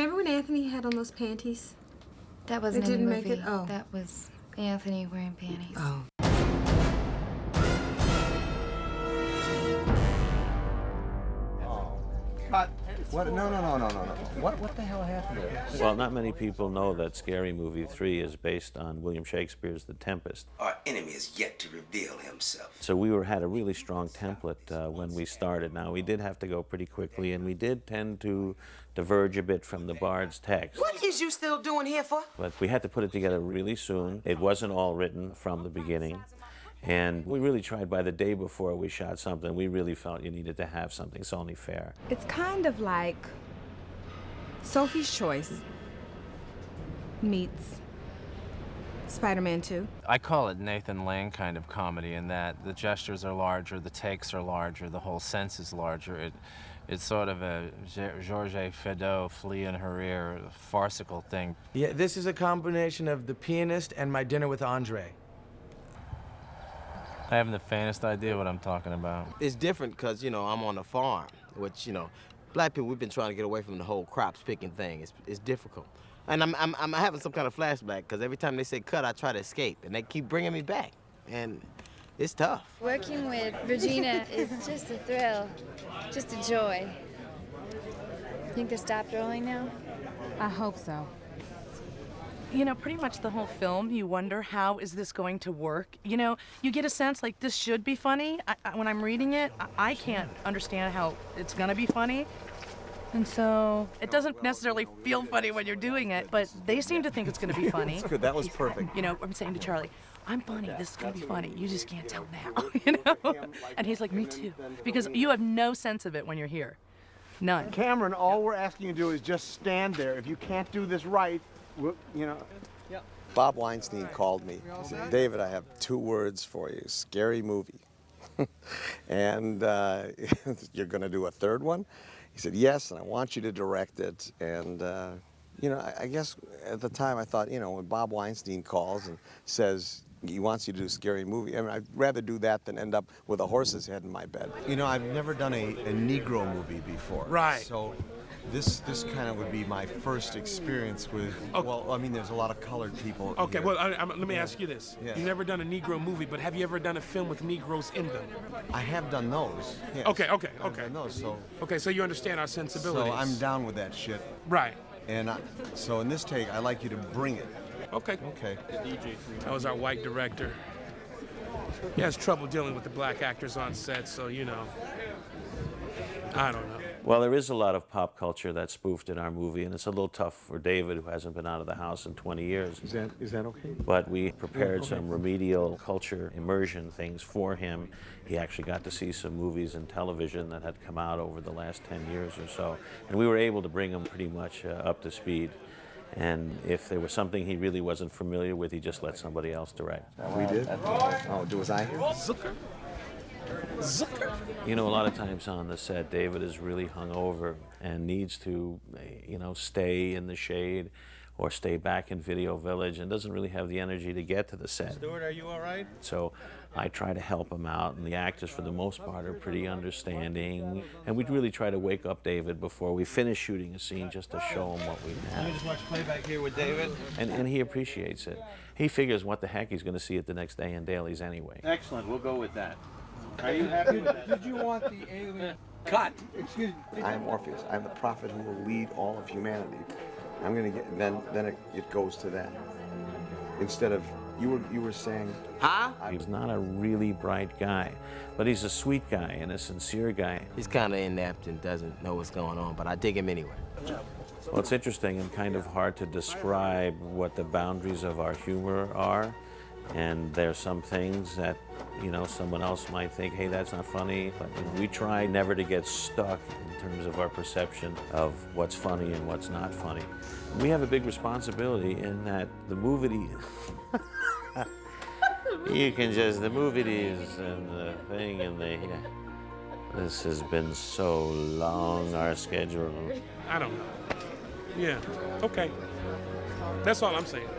Remember when Anthony had on those panties? That wasn't It in the didn't movie. make it? Oh. That was Anthony wearing panties. Oh. Cut. What? No. What the hell happened there? Well, not many people know that Scary Movie 3 is based on William Shakespeare's The Tempest. Our enemy has yet to reveal himself. So we had a really strong template when we started. Now, we did have to go pretty quickly, and we did tend to diverge a bit from the Bard's text. What is you still doing here for? But we had to put it together really soon. It wasn't all written from the beginning. And we really tried by the day before we shot something. We really felt you needed to have something. It's only fair. It's kind of like Sophie's Choice meets Spider-Man 2. I call it Nathan Lane kind of comedy in that the gestures are larger, the takes are larger, the whole sense is larger. It's sort of a Georges Feydeau, Flea and her ear, farcical thing. Yeah, this is a combination of The Pianist and My Dinner with Andre. I haven't the faintest idea what I'm talking about. It's different because, I'm on a farm, which, black people, we've been trying to get away from the whole crops picking thing. It's difficult. And I'm having some kind of flashback because every time they say cut, I try to escape, and they keep bringing me back. And it's tough. Working with Regina is just a thrill, just a joy. Think they stopped rolling now? I hope so. Pretty much the whole film, you wonder, how is this going to work? You get a sense like this should be funny. When I'm reading it, I can't understand how it's gonna be funny. And so it doesn't necessarily feel funny when you're doing it, but they seem to think it's gonna be funny. That's good. That was perfect. I'm saying to Charlie, I'm funny, this is gonna be funny. You just can't tell now, And he's like, me too. Because you have no sense of it when you're here. None. Cameron, all we're asking you to do is just stand there. If you can't do this right, Bob Weinstein called me. He said, David, I have 2 words for you. Scary movie. And you're going to do a 3rd one? He said, yes, and I want you to direct it. And, I guess at the time I thought, when Bob Weinstein calls and says he wants you to do a scary movie, I'd rather do that than end up with a horse's head in my bed. I've never done a Negro movie before. Right. So this kind of would be my first experience with, there's a lot of colored people. Okay, here. well, let me ask you this. Yeah. You've never done a Negro movie, but have you ever done a film with Negroes in them? I have done those. Yes. Okay. I've done those, so. Okay, so you understand our sensibilities. So I'm down with that shit. Right. And so in this take, I like you to bring it. Okay. Okay. That was our white director. He has trouble dealing with the black actors on set, so, I don't know. Well, there is a lot of pop culture that's spoofed in our movie, and it's a little tough for David, who hasn't been out of the house in 20 years. Is that okay? But we prepared some remedial culture immersion things for him. He actually got to see some movies and television that had come out over the last 10 years or so, and we were able to bring him pretty much up to speed. And if there was something he really wasn't familiar with, he just let somebody else direct. We did? Oh, was I here? Zucker. A lot of times on the set, David is really hungover and needs to, stay in the shade or stay back in Video Village and doesn't really have the energy to get to the set. Stuart, are you all right? So I try to help him out, and the actors, for the most part, are pretty understanding. And we really try to wake up David before we finish shooting a scene just to show him what we have. Let me just watch playback here with David. And he appreciates it. He figures what the heck he's going to see it the next day in dailies anyway. Excellent, we'll go with that. Are you happy with that? Did you want the alien? Cut! Excuse me. I am Orpheus. I'm the prophet who will lead all of humanity. I'm going to get, then it goes to that. Instead of, you were saying... Huh? He's not a really bright guy, but he's a sweet guy and a sincere guy. He's kind of inept and doesn't know what's going on, but I dig him anyway. Well, it's interesting and kind of hard to describe what the boundaries of our humor are. And there's some things that, someone else might think, hey, that's not funny. But we try never to get stuck in terms of our perception of what's funny and what's not funny. We have a big responsibility in that the movie, the movies and the thing and this has been so long, our schedule. I don't know. Yeah, okay. That's all I'm saying.